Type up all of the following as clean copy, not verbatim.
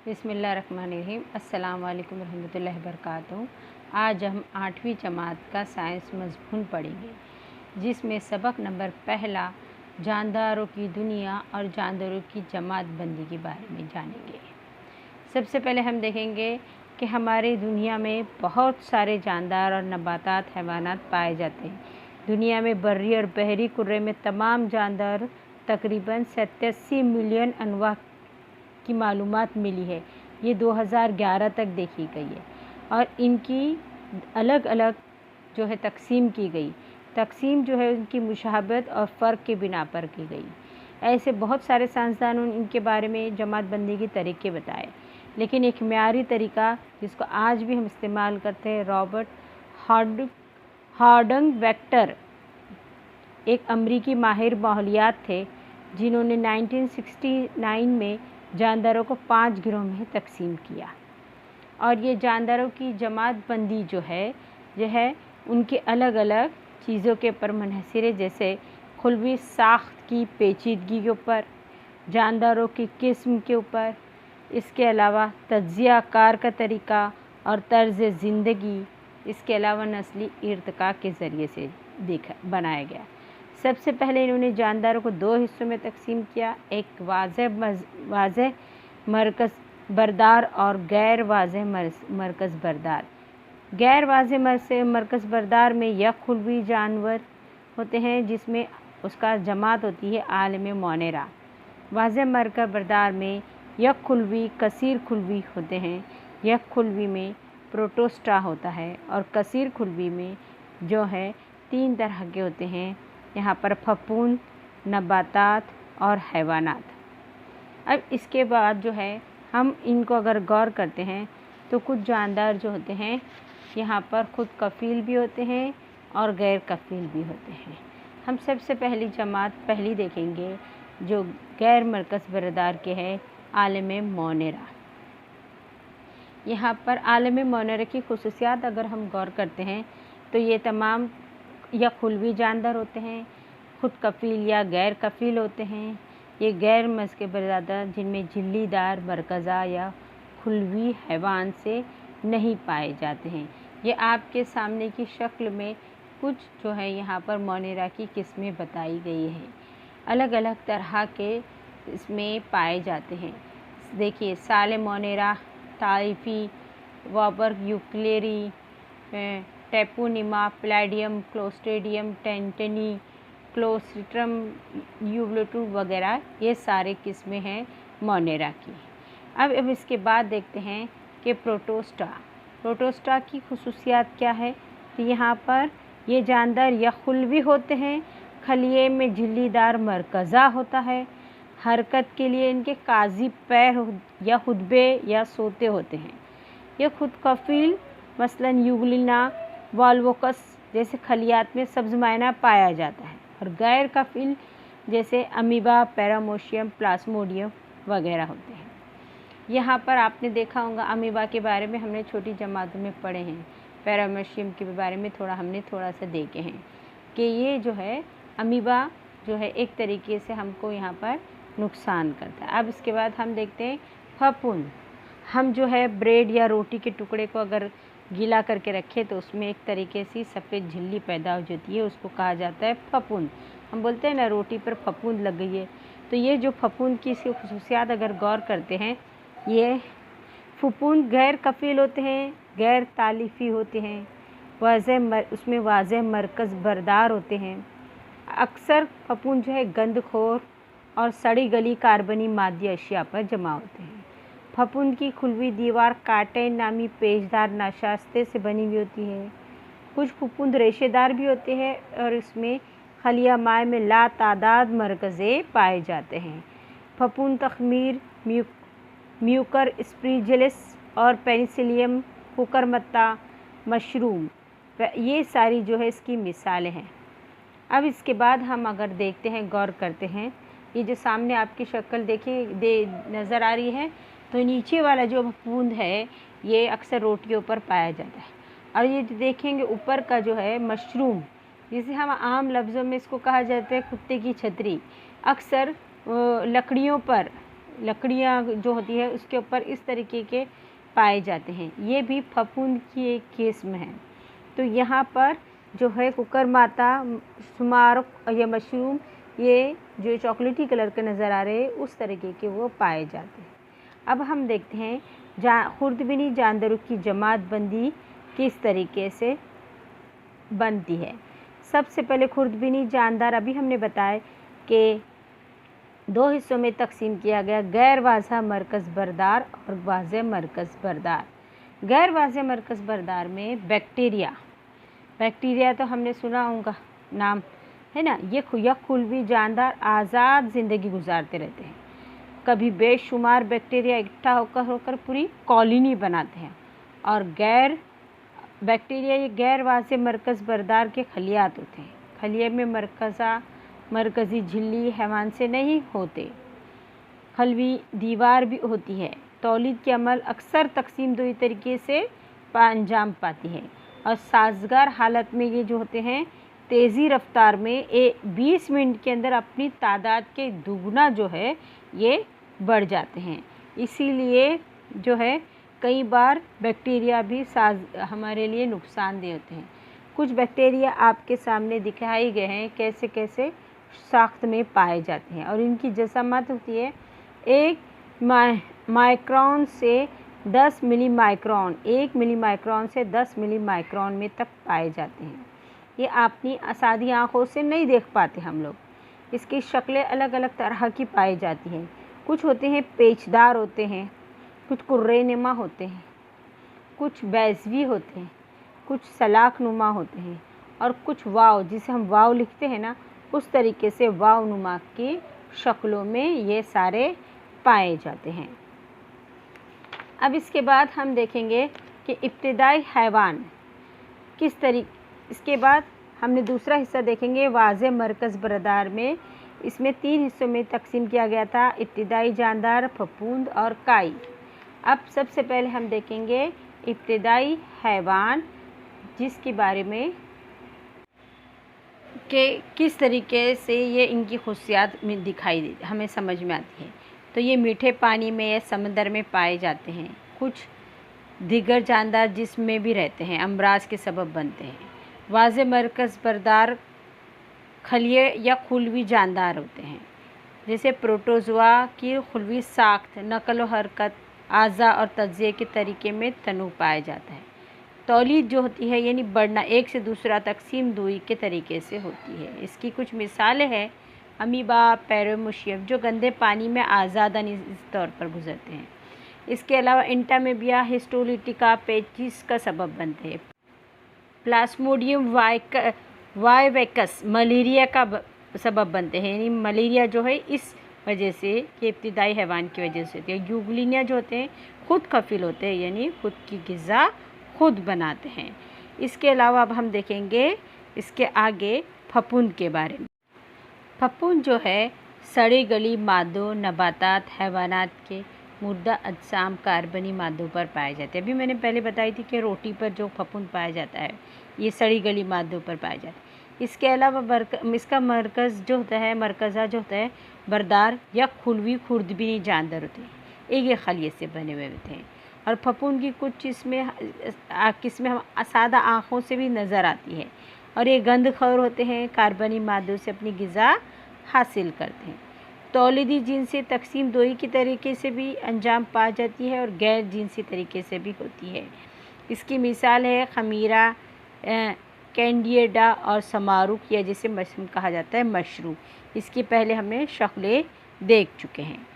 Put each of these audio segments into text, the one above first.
बिस्मिल्लाहिर्रहमानिर्रहीम। अस्सलाम वालेकुम रहमतुल्लाहि वबरकातुहू। आज हम 8वीं जमात का साइंस मज़मून पढ़ेंगे, जिसमें सबक नंबर पहला जानदारों की दुनिया और जानदारों की जमात बंदी के बारे में जानेंगे। सबसे पहले हम देखेंगे कि हमारी दुनिया में बहुत सारे जानदार और नबातात हैवानात पाए जाते हैं। दुनिया में बर्री और बहरी कुर्रे में तमाम जानदार तकरीबन 87 मिलियन अनवा की मालूमात मिली है। ये 2011 तक देखी गई है और इनकी अलग अलग जो है तकसीम की गई। तकसीम जो है उनकी मुशाहबत और फ़र्क के बिना पर की गई। ऐसे बहुत सारे साइंसदानों ने इनके बारे में जमात बंदी के तरीके बताए, लेकिन एक म्यारी तरीका जिसको आज भी हम इस्तेमाल करते हैं, रॉबर्ट हार्डंग वेक्टर एक अमरीकी माहिर माहौलियात थे, जिन्होंने 1969 में जानदारों को 5 गिरोह में तकसीम किया। और ये जानदारों की जमात बंदी जो है यह है उनके अलग अलग चीज़ों के ऊपर मुनहसर है, जैसे खुलवी साख्त की पेचीदगी के ऊपर, जानदारों की किस्म के ऊपर, इसके अलावा तज्ज़िया कार का तरीका और तर्ज़ ज़िंदगी, इसके अलावा नस्ली इर्तिका के ज़रिए से बनाया गया। सबसे पहले इन्होंने जानदारों को 2 हिस्सों में तकसीम किया, एक वाज़ेह मरकज़ बरदार और गैर वाज़ेह मरकज़ बरदार। गैर वाज़ेह मरकज़ बरदार में यह खुलवी जानवर होते हैं, जिसमें उसका जमात होती है आलम मोनेरा। वाज़ेह मरकज़ बरदार में यह खुलवी कसीर खुलवी होते हैं। यह खुलवी में प्रोटोस्टा होता है और कसीर खुलवी में जो है 3 तरह के होते हैं, यहाँ पर फफूंद, नबातात और हैवानात। अब इसके बाद जो है हम इनको अगर गौर करते हैं तो कुछ जानदार जो होते हैं यहाँ पर ख़ुद कफ़ील भी होते हैं और गैर कफ़ील भी होते हैं। हम सबसे पहली जमात पहली देखेंगे जो गैर मरकज़ बरदार के है, आलम मोनेरा। यहाँ पर आलम मोनेरा की खुसूसियात अगर हम गौर करते हैं तो ये तमाम या खुलवी जानदार होते हैं, ख़ुद कफ़ील या गैर कफ़ील होते हैं। ये गैर मरकज़ बरदार जिनमें झिल्लीदार मरकज़ा या खुलवी हैवान से नहीं पाए जाते हैं। ये आपके सामने की शक्ल में कुछ जो है यहाँ पर मोनेरा की किस्में बताई गई हैं। अलग अलग तरह के इसमें पाए जाते हैं। देखिए, साले मोनेरा, ताइफी, वॉबर्ग यूक्लेरी, टेपोनिमा, प्लैडियम, क्लोस्ट्रेडियम, टेंटनी, क्लोस्ट्रम यूवलेटू वगैरह, ये सारे किस्में हैं मोनेरा की। अब इसके बाद देखते हैं कि प्रोटोस्टा की खुसूसियात क्या है। तो यहाँ पर ये जानदार या खुलवी होते हैं, खलिए में झिल्लीदार मरकज़ा होता है, हरकत के लिए इनके काजी पैर या खुतबे या सोते होते हैं। ये खुद कफ़ील मसलन यूग्लिना, वॉल्वोकस जैसे खलियात में सब्ज़ मायना पाया जाता है, और गैर कफ़ील जैसे अमीबा, पैरामोशियम, प्लाज्मोडियम वगैरह होते हैं। यहाँ पर आपने देखा होगा अमीबा के बारे में हमने छोटी जमातों में पढ़े हैं, पैरामोशियम के बारे में हमने थोड़ा सा देखे हैं कि ये जो है अमीबा जो है एक तरीके से हमको यहाँ पर नुकसान करता है। अब इसके बाद हम देखते हैं फफूंद। हम जो है ब्रेड या रोटी के टुकड़े को अगर गीला करके रखें तो उसमें एक तरीके से सफ़ेद झिल्ली पैदा हो जाती है, उसको कहा जाता है फफूंद। हम बोलते हैं ना रोटी पर फफूंद लग गई है, तो ये जो फफूंद की इसकी खुसूसियात अगर गौर करते हैं, ये फफूंद गैर कफ़ील होते हैं, गैर तालीफ़ी होते हैं, उसमें वाज़ेह मरकज़ बरदार होते हैं। अक्सर फफूंद जो है गंदखोर और सड़ी गली कार्बनी मादी अशिया पर जमा होते हैं। फफूंद की खुलवी दीवार काटे नामी पेचदार नशास्ते से बनी हुई होती है। कुछ फफूंद रेशेदार भी होते हैं और इसमें खलिया माए में लातादाद मरकज़े पाए जाते हैं। फफूंद तख़मीर, म्यूकर स्प्रिगलिस और पेनिसिलियम, कुकरमत्ता, मशरूम, ये सारी जो है इसकी मिसालें हैं। अब इसके बाद हम अगर देखते हैं, गौर करते हैं, ये जो सामने आपकी शक्ल नज़र आ रही है, तो नीचे वाला जो फफूंद है ये अक्सर रोटियों पर पाया जाता है, और ये देखेंगे ऊपर का जो है मशरूम, जिसे हम आम लफ्ज़ों में इसको कहा जाता है कुत्ते की छतरी। अक्सर लकड़ियों पर लकड़ियाँ जो होती है उसके ऊपर इस तरीके के पाए जाते हैं। ये भी फफूंद की एक किस्म है। तो यहाँ पर जो है कुकरमाता, सुमार या मशरूम, ये जो चॉकलेटी कलर के नज़र आ रहे हैं उस तरीके के वो पाए जाते हैं। अब हम देखते हैं खुर्दबीनी जानवरों की जमात बंदी किस तरीके से बनती है। सबसे पहले खुर्दबीनी जानदार अभी हमने बताया कि 2 हिस्सों में तकसीम किया गया, गैर वाज़ह मरकज़ बरदार और वाज़ह मरकज़ बरदार। गैर वाज़ह मरकज़ बरदार में बैक्टीरिया तो हमने सुना होगा नाम, है ना। ये खुलवी जानदार आज़ाद ज़िंदगी गुजारते रहते हैं। कभी बेशुमार बैक्टीरिया इकट्ठा होकर पूरी कॉलोनी बनाते हैं। और बैक्टीरिया ये गैर वाज़ह मरकज़ बरदार के खलियात होते हैं। खलिए में मरकज़ी झिल्ली हैवान से नहीं होते, खलवी दीवार भी होती है। तौलीद के अमल अक्सर तकसीम दो तरीके से अंजाम पाती है और साजगार हालत में ये जो होते हैं तेज़ी रफ्तार में 20 मिनट के अंदर अपनी तादाद के दुगना जो है ये बढ़ जाते हैं। इसीलिए जो है कई बार बैक्टीरिया भी हमारे लिए नुकसानदेह होते हैं। कुछ बैक्टीरिया आपके सामने दिखाए गए हैं कैसे कैसे साख्त में पाए जाते हैं और इनकी जसामत होती है 1 माइक्रोन से 10 मिली माइक्रोन, 1 मिली माइक्रोन से 10 मिली माइक्रोन में तक पाए जाते हैं। ये अपनी सादी आँखों से नहीं देख पाते हम लोग। इसकी शक्लें अलग अलग तरह की पाई जाती हैं। कुछ होते हैं पेचदार होते हैं, कुछ कुर्रे नुमा होते हैं, कुछ बैज़वी होते हैं, कुछ सलाख नुमा होते हैं और कुछ वाव, जिसे हम वाव लिखते हैं ना, उस तरीके से वाव नुमा की शक्लों में ये सारे पाए जाते हैं। अब इसके बाद हम देखेंगे कि इब्तिदाई हैवान किस तरीके। इसके बाद हमने दूसरा हिस्सा देखेंगे वाज़ह मरकज़ बरदार में। इसमें 3 हिस्सों में तकसीम किया गया था, इब्तिदाई जानदार, फफूंद और काई। अब सबसे पहले हम देखेंगे इब्तिदाई हैवान, जिसके बारे में कि किस तरीके से ये इनकी खुसियात में दिखाई दे हमें समझ में आती है। तो ये मीठे पानी में या समंदर में पाए जाते हैं। कुछ दीगर जानदार जिसमें भी रहते हैं अमराज के सबब बनते हैं। वाज़ह मरकज़ बरदार खलिए या खुलवी जानदार होते हैं। जैसे प्रोटोज़ोआ की खुलवी साख्त, नकल व हरकत, आज़ा और तज्ज़िये के तरीके में तनू पाया जाता है। तौलीद जो होती है यानी बढ़ना, एक से दूसरा तकसीम दुई के तरीके से होती है। इसकी कुछ मिसालें हैं अमीबा, पैरोमुशियम, जो गंदे पानी में आज़ादानी तौर पर गुजरते हैं। इसके अलावा इंटामेबिया, हिस्टोलिटिका, पेचिस का सबब बनते हैं। प्लास्मोडियम वाइवेकस मलेरिया का सबब बनते हैं, यानी मलेरिया जो है इस वजह से कि इब्तिदाई हैवान की वजह से होती है। यूग्लिनिया जो होते हैं खुद कफिल होते हैं, यानी खुद की ग़िज़ा खुद बनाते हैं। इसके अलावा अब हम देखेंगे इसके आगे फफूंद के बारे में। फफूंद जो है सड़ी गली मादों, नबातात, हैवानात के मुर्दा अजसाम, कार्बनी मादों पर पाए जाते हैं। अभी मैंने पहले बताई थी कि रोटी पर जो फफूंद पाया जाता है ये सड़ी गली मादों पर पाया जाता है। इसके अलावा इसका मरकज़ जो होता है, मरकज़ा जो होता है बरदार या खुलवी खुर्दबीनी जानदार होते हैं, एक खलिए से बने हुए होते हैं। और फफूंद की कुछ किस्में हम सादा आँखों से भी नज़र आती है और ये गंधखोर होते हैं, कार्बनी मादों से अपनी ग़िज़ा हासिल करते हैं। तौलीदी जिनसी तकसीम दोई के तरीके से भी अंजाम पा जाती है और गैर जिनसी तरीके से भी होती है। इसकी मिसाल है खमीरा, कैंडिएडा और समारुक, या जिसे मशरूम कहा जाता है मशरूम। इसकी पहले हमने शक्लें देख चुके हैं।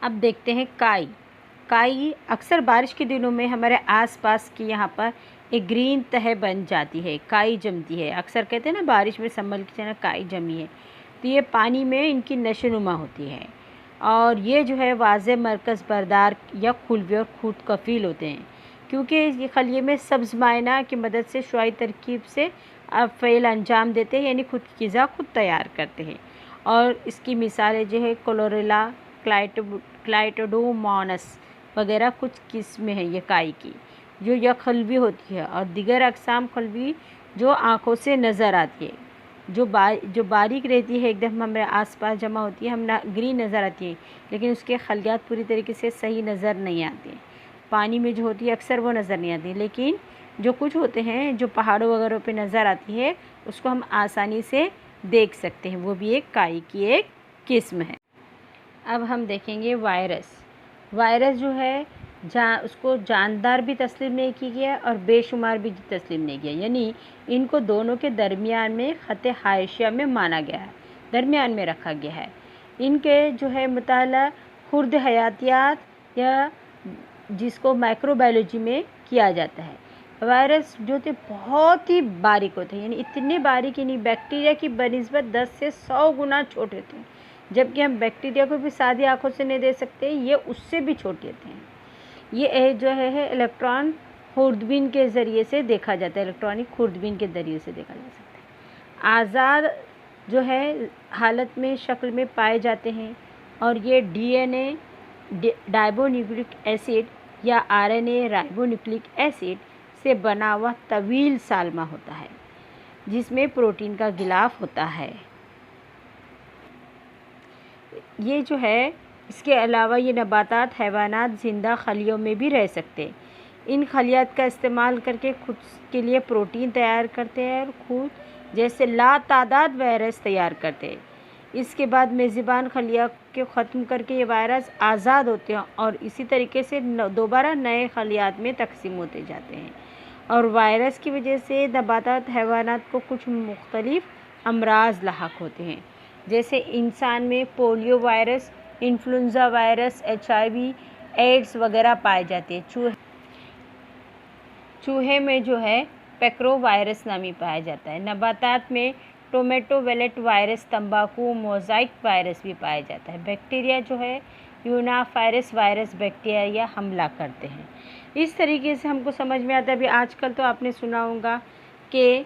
अब देखते हैं काई अक्सर बारिश के दिनों में हमारे आसपास की यहाँ पर एक ग्रीन तह बन जाती है, काई जमती है। अक्सर कहते हैं ना बारिश में संभल की तरह काई जमी है, तो ये पानी में इनकी नशोनुमा होती है और ये जो है वाज़ह मरकज़ बरदार या खुलवी और खुद कफील होते हैं, क्योंकि ये खलिए में सब्ज़ मायना की मदद से शुआई तरकीब से फ़ेल अंजाम देते हैं, यानी खुद की ग़िज़ा खुद तैयार करते हैं। और इसकी मिसालें जो है क्लोरेला, क्लाइटोडोमोनास वगैरह कुछ किस्में हैं ये काई की, जो खलवी होती है। और दिगर अक़साम खलवी जो आँखों से नज़र आती है, जो बारीक रहती है एकदम हमारे आसपास जमा होती है, हम ना ग्रीन नज़र आती है, लेकिन उसके खलियात पूरी तरीके से सही नज़र नहीं आती। पानी में जो होती है अक्सर वो नज़र नहीं आती, लेकिन जो कुछ होते हैं जो पहाड़ों वगैरह पे नज़र आती है उसको हम आसानी से देख सकते हैं। वो भी एक काई की एक किस्म है। अब हम देखेंगे वायरस। वायरस जो है उसको जानदार भी तस्लीम नहीं की गया और बेशुमार भी तस्लीम नहीं किया, यानी इनको दोनों के दरमियान में ख़त हाशिया में माना गया है, दरमियान में रखा गया है। इनके जो है मुताला खुर्द हयातियात या जिसको माइक्रोबायोलॉजी में किया जाता है। वायरस जो थे बहुत ही बारीक होते हैं, यानी इतने बारीक, यानी बैक्टीरिया की बनिस्बत 10 से 100 गुना छोटे थे, जबकि हम बैक्टीरिया को भी सादी आँखों से नहीं दे सकते, ये उससे भी छोटे होते हैं। ये जो है इलेक्ट्रॉन खुर्दबीन के ज़रिए से देखा जाता है, इलेक्ट्रॉनिक खुर्दबीन के ज़रिए से देखा जा सकता है। आज़ाद जो है हालत में शक्ल में पाए जाते हैं और ये DNA राइबोन्यूक्लिक एसिड या RNA राइबोन्यूक्लिक एसिड से बना हुआ तवील सालमा होता है, जिसमें प्रोटीन का गिलाफ होता है। ये जो है इसके अलावा ये नबातात, हैवानात ज़िंदा खलियों में भी रह सकते हैं। इन खलियात का इस्तेमाल करके खुद के लिए प्रोटीन तैयार करते हैं और खुद जैसे लातादाद वायरस तैयार करते हैं। इसके बाद मेज़बान खलिया के ख़त्म करके ये वायरस आज़ाद होते हैं और इसी तरीके से दोबारा नए खलियात में तकसीम होते जाते हैं। और वायरस की वजह से नबातात, हैवानात को कुछ मुख्तलिफ अमराज लाहक होते हैं, जैसे इंसान में polio virus, influenza virus, HIV, AIDS वगैरह पाए जाते हैं। चूहे में जो है पैक्रो वायरस नामी पाया जाता है। नबातात में टोमेटो वेलेट वायरस, तंबाकू मोज़ाइक वायरस भी पाया जाता है। बैक्टीरिया जो है यूनाफायरस वायरस बैक्टीरिया हमला करते हैं। इस तरीके से हमको समझ में आता है। अभी आजकल तो आपने सुना होगा कि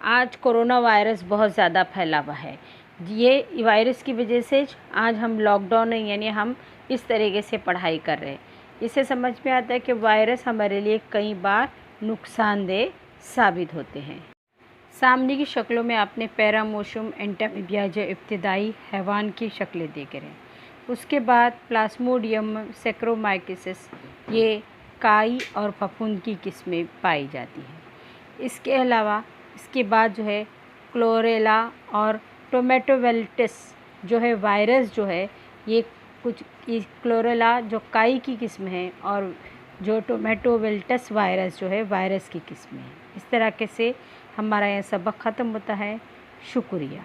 आज कोरोना वायरस बहुत ज़्यादा फैला हुआ है। ये वायरस की वजह से आज हम लॉकडाउन है, यानी हम इस तरीके से पढ़ाई कर रहे हैं। इससे समझ में आता है कि वायरस हमारे लिए कई बार नुकसानदेह साबित होते हैं। सामने की शक्लों में आपने पैरामोशियम एंटामीबिया जो इब्तिदाई हैवान की शक्लें देख रहे हैं। उसके बाद प्लाज्मोडियम सैक्रोमाइकोसिस, ये काई और फफूंद की किस्में पाई जाती हैं। इसके अलावा इसके बाद जो है क्लोरेला और टोमेटोवेल्टिस जो है वायरस जो है, ये कुछ क्लोरेला जो काई की किस्म है और जो टोमेटोवेल्टिस वायरस जो है वायरस की किस्म है। इस तरह से हमारा यह सबक ख़त्म होता है। शुक्रिया।